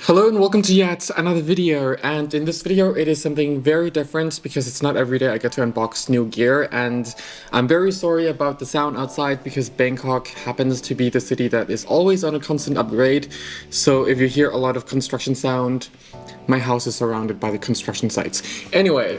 Hello and welcome to yet another video, and in this video it is something very different because it's not every day I get to unbox new gear, and I'm very sorry about the sound outside because Bangkok happens to be the city that is always on a constant upgrade. So if you hear a lot of construction sound, my house is surrounded by the construction sites. Anyway,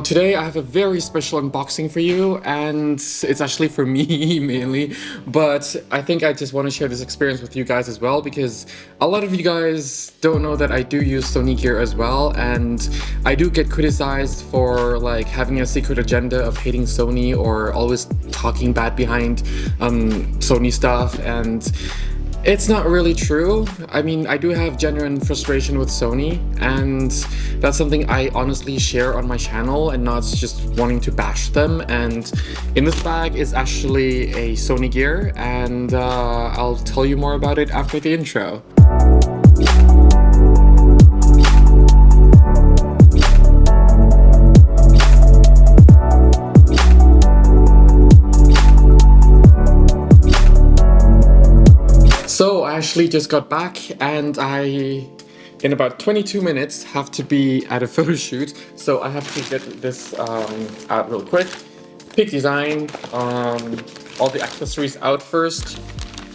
today I have a very special unboxing for you, and it's actually for me mainly, but I think I just want to share this experience with you guys as well because a lot of you guys don't know that I do use Sony gear as well, and I do get criticized for like having a secret agenda of hating Sony or always talking bad behind Sony stuff, and it's not really true. I mean, I do have genuine frustration with Sony, and that's something I honestly share on my channel and not just wanting to bash them. And in this bag is actually a Sony gear, and I'll tell you more about it after the intro. So I actually just got back, and in about 22 minutes, have to be at a photo shoot. So I have to get this out real quick. Peak design, all the accessories out first.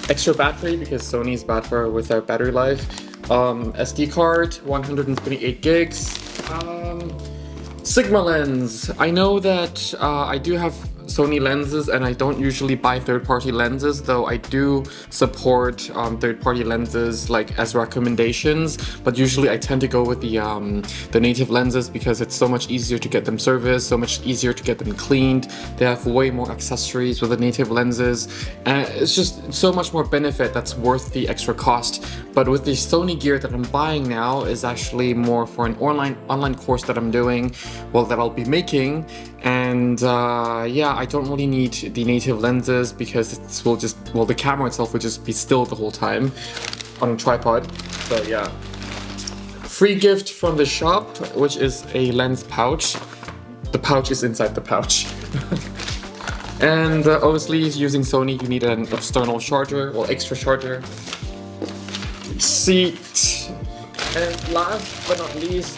Extra battery because Sony is bad with our battery life. SD card, 128 gigs. Sigma lens. I know that I do have Sony lenses and I don't usually buy third-party lenses, though I do support third-party lenses like as recommendations, but usually I tend to go with the native lenses because it's so much easier to get them serviced, so much easier to get them cleaned. They have way more accessories with the native lenses, and it's just so much more benefit that's worth the extra cost. But with the Sony gear that I'm buying now is actually more for an online course that I'm doing, well, that I'll be making. And yeah, I don't really need the native lenses because the camera itself will just be still the whole time on a tripod. So yeah, free gift from the shop, which is a lens pouch. The pouch is inside the pouch. And obviously using Sony you need an external charger, well, extra charger. Seat. And last but not least,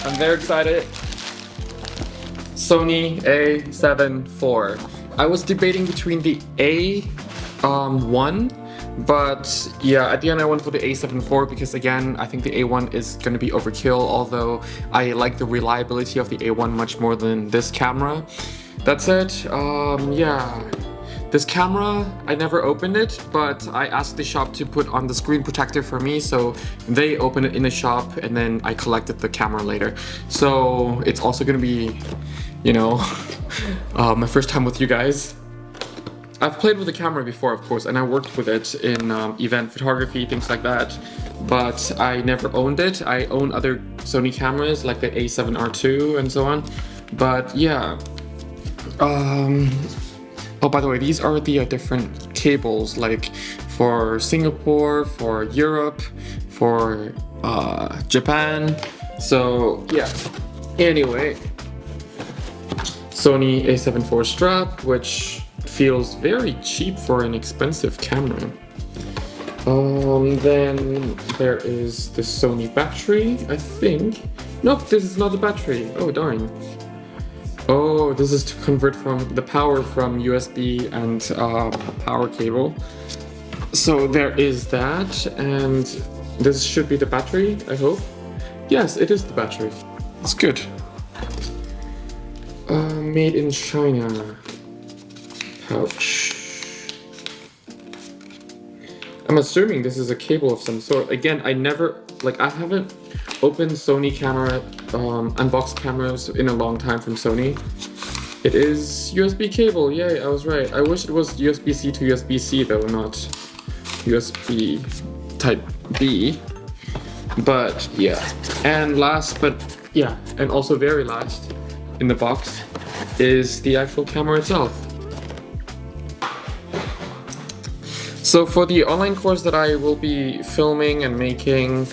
I'm very excited, Sony A7 IV. I was debating between the A1, but yeah, at the end I went for the A7 IV because again, I think the A1 is going to be overkill, although I like the reliability of the A1 much more than this camera. That's it. Yeah. This camera, I never opened it, but I asked the shop to put on the screen protector for me, so they opened it in the shop and then I collected the camera later. So it's also gonna be, you know, my first time with you guys. I've played with the camera before, of course, and I worked with it in event photography, things like that, but I never owned it. I own other Sony cameras like the A7R2 and so on, but yeah. Oh, by the way, these are the different cables, like for Singapore, for Europe, for Japan. So yeah, anyway, Sony A7 IV strap, which feels very cheap for an expensive camera. Then there is the Sony battery, I think. Nope, this is not the battery. Oh, darn. Oh, this is to convert from the power from USB and power cable. So there is that, and this should be the battery, I hope. Yes, it is the battery. It's good. Made in China. Pouch. I'm assuming this is a cable of some sort. Again, I haven't opened Sony camera, unboxed cameras in a long time from Sony. It is USB cable, yay, I was right. I wish it was USB-C to USB-C though, not USB type B. But yeah, and also very last in the box is the actual camera itself. So for the online course that I will be filming and making,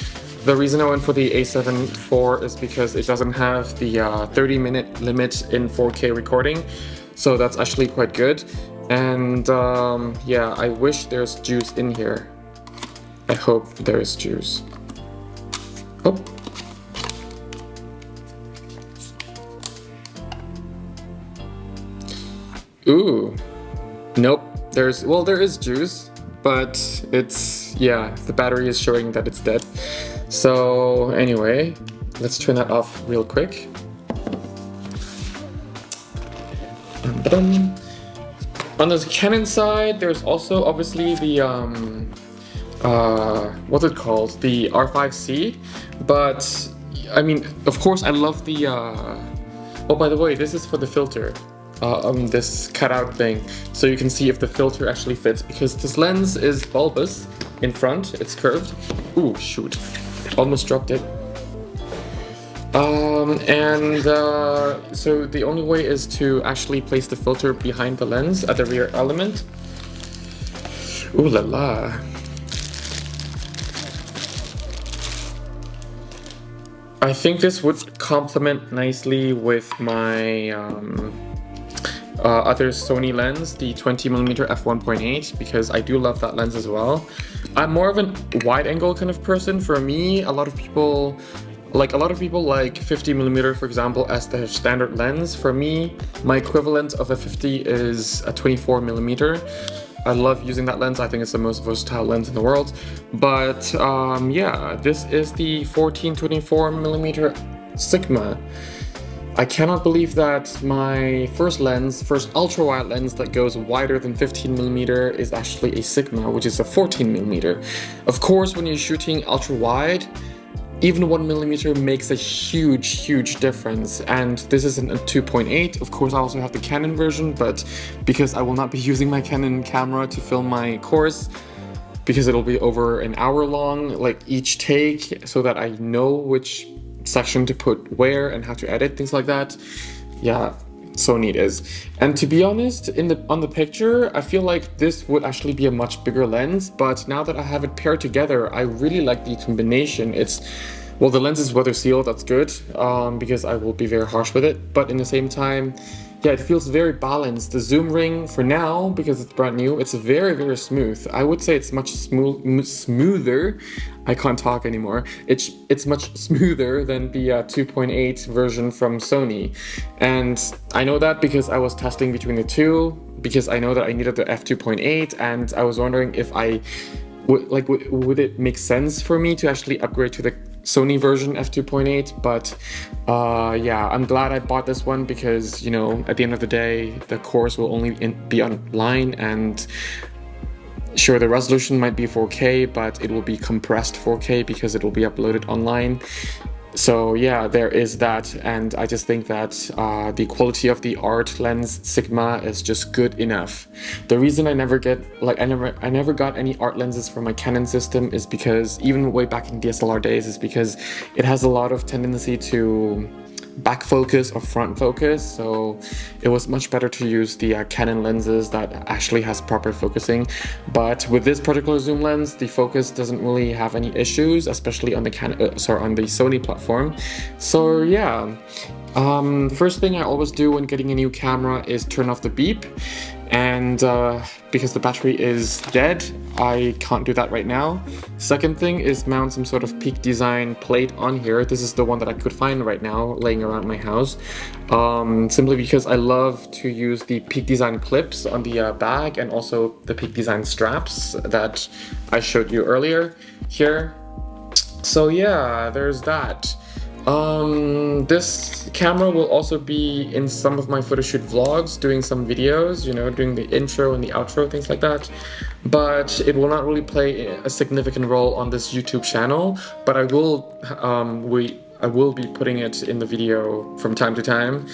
the reason I went for the A7 IV is because it doesn't have the 30-minute limit in 4K recording, so that's actually quite good. And yeah, I wish there's juice in here. I hope there is juice. Oh. Ooh. Nope. There is juice, but it's, yeah, the battery is showing that it's dead. So anyway, let's turn that off real quick. On the Canon side, there's also obviously the what's it called? The R5C, but I mean, of course, I love the. Oh, by the way, this is for the filter. This cutout thing, so you can see if the filter actually fits, because this lens is bulbous in front, it's curved. Ooh, shoot, almost dropped it. So the only way is to actually place the filter behind the lens at the rear element. Ooh la la. I think this would complement nicely with my other Sony lens, the 20mm f1.8, because I do love that lens as well. I'm more of a wide angle kind of person. For me, a lot of people like 50mm, for example, as their standard lens. For me, my equivalent of a 50 is a 24mm. I love using that lens. I think it's the most versatile lens in the world. But yeah, this is the 14-24mm Sigma. I cannot believe that my first ultra wide lens that goes wider than 15mm is actually a Sigma, which is a 14mm. Of course, when you're shooting ultra wide, even 1mm makes a huge difference, and this is a 2.8. Of course, I also have the Canon version, but because I will not be using my Canon camera to film my course, because it'll be over an hour long, like each take, so that I know which section to put where and how to edit, things like that. Yeah, Sony it is. And to be honest, on the picture, I feel like this would actually be a much bigger lens, but now that I have it paired together, I really like the combination. Well, the lens is weather sealed, that's good, because I will be very harsh with it, but in the same time, yeah, it feels very balanced. The zoom ring, for now, because it's brand new, it's very smooth. I would say it's much smoother. I can't talk anymore. It's much smoother than the 2.8 version from Sony. And I know that because I was testing between the two, because I know that I needed the f2.8, and I was wondering if would it make sense for me to actually upgrade to the Sony version f2.8, but yeah, I'm glad I bought this one because, you know, at the end of the day, the course will only be online, and sure, the resolution might be 4K, but it will be compressed 4K because it will be uploaded online. So yeah, there is that, and I just think that the quality of the art lens Sigma is just good enough. The reason I never got any art lenses for my Canon system is because, even way back in DSLR days, is because it has a lot of tendency to back focus or front focus, so it was much better to use the Canon lenses that actually has proper focusing. But with this particular zoom lens, the focus doesn't really have any issues, especially on the on the Sony platform. So yeah, first thing I always do when getting a new camera is turn off the beep, and because the battery is dead, I can't do that right now. Second thing is mount some sort of Peak Design plate on here. This is the one that I could find right now laying around my house, simply because I love to use the Peak Design clips on the bag, and also the Peak Design straps that I showed you earlier here. So yeah, there's that. This camera will also be in some of my photoshoot vlogs, doing some videos, you know, doing the intro and the outro, things like that. But it will not really play a significant role on this YouTube channel, but I will be putting it in the video from time to time.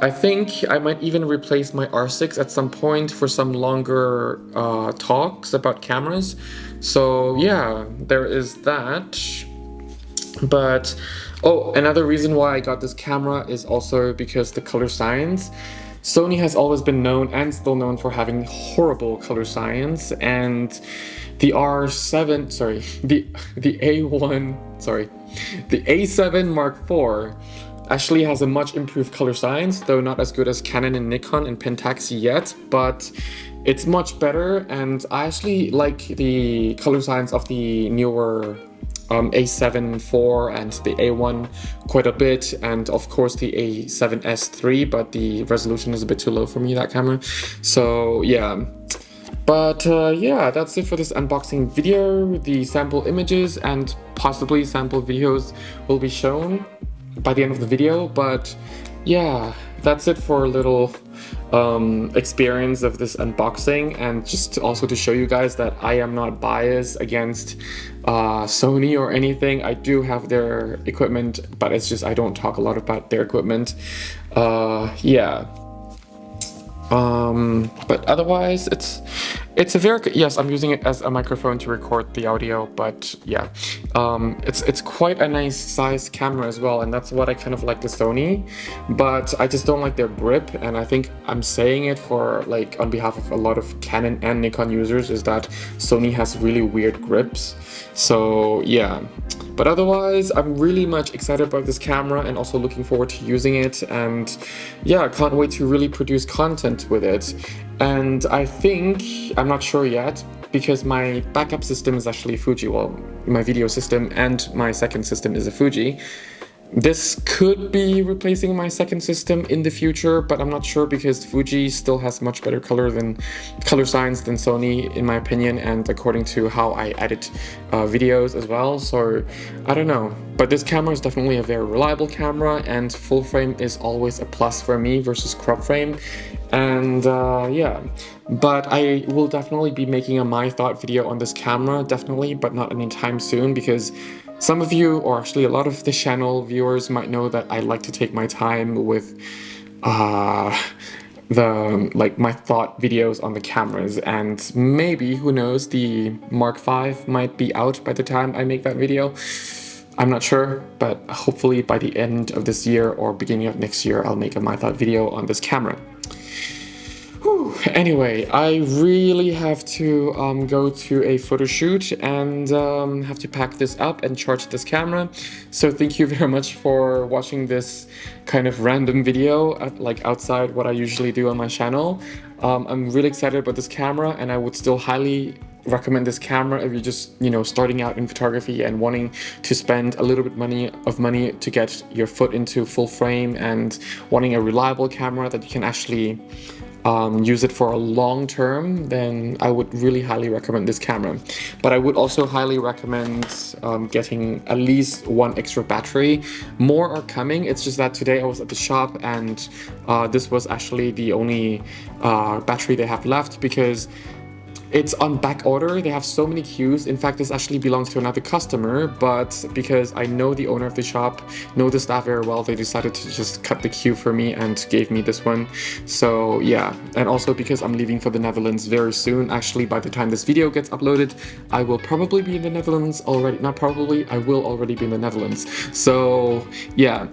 I think I might even replace my R6 at some point for some longer talks about cameras. So yeah, there is that. But oh, another reason why I got this camera is also because the color science. Sony has always been known, and still known, for having horrible color science, and the the A7 Mark IV actually has a much improved color science, though not as good as Canon and Nikon and Pentax yet, but it's much better, and I actually like the color science of the newer A7 IV and the A1 quite a bit, and of course the A7S III, but the resolution is a bit too low for me, that camera. So yeah. But yeah, that's it for this unboxing video. The sample images and possibly sample videos will be shown by the end of the video, but yeah, that's it for a little experience of this unboxing, and just also to show you guys that I am not biased against Sony or anything. I do have their equipment, but it's just I don't talk a lot about their equipment. Yeah. But otherwise it's a very, yes, I'm using it as a microphone to record the audio, but yeah, it's quite a nice size camera as well, and that's what I kind of like the Sony, but I just don't like their grip, and I think I'm saying it for like on behalf of a lot of Canon and Nikon users, is that Sony has really weird grips. So yeah, but otherwise I'm really much excited about this camera and also looking forward to using it, and yeah, I can't wait to really produce content with it. And I think, I'm not sure yet, because my backup system is actually Fuji, well, my video system, and my second system is a Fuji. This could be replacing my second system in the future, but I'm not sure because Fuji still has much better color science than Sony, in my opinion, and according to how I edit videos as well. So I don't know, but this camera is definitely a very reliable camera, and full frame is always a plus for me versus crop frame. And yeah, but I will definitely be making a my thought video on this camera, definitely, but not anytime soon, because some of you, or actually a lot of the channel viewers, might know that I like to take my time with my thought videos on the cameras, and maybe, who knows, the Mark V might be out by the time I make that video. I'm not sure, but hopefully by the end of this year or beginning of next year, I'll make a my thought video on this camera. Anyway, I really have to go to a photo shoot and have to pack this up and charge this camera. So thank you very much for watching this kind of random video, like outside what I usually do on my channel. I'm really excited about this camera, and I would still highly recommend this camera if you're just, you know, starting out in photography and wanting to spend a little bit of money to get your foot into full frame, and wanting a reliable camera that you can actually use it for a long term, then I would really highly recommend this camera. But I would also highly recommend getting at least one extra battery. More are coming, it's just that today I was at the shop and this was actually the only battery they have left, because it's on back order. They have so many queues. In fact, this actually belongs to another customer, but because I know the owner of the shop, know the staff very well, they decided to just cut the queue for me and gave me this one. So yeah, and also because I'm leaving for the Netherlands very soon. Actually, by the time this video gets uploaded, I will probably be in the Netherlands already. Not probably, I will already be in the Netherlands. So yeah.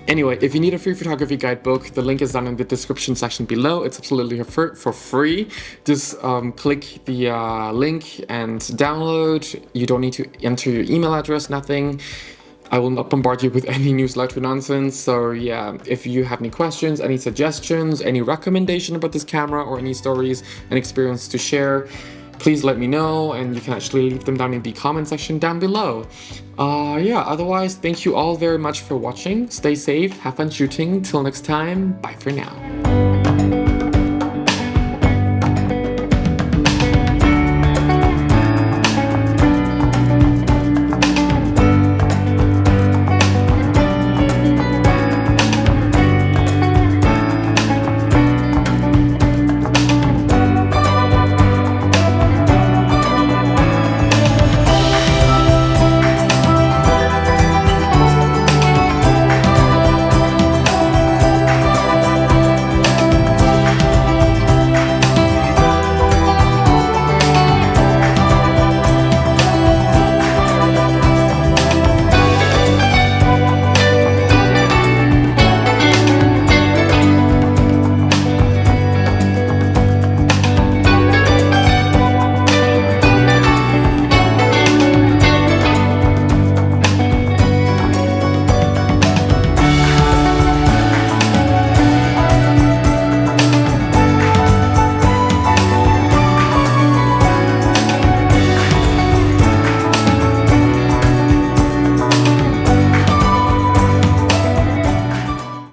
Anyway, if you need a free photography guidebook, the link is down in the description section below. It's absolutely for free. Just click the link and download. You don't need to enter your email address, nothing. I will not bombard you with any newsletter nonsense. So yeah, if you have any questions, any suggestions, any recommendation about this camera, or any stories and experience to share, please let me know, and you can actually leave them down in the comment section down below. Yeah, otherwise, thank you all very much for watching. Stay safe, have fun shooting. Till next time, bye for now.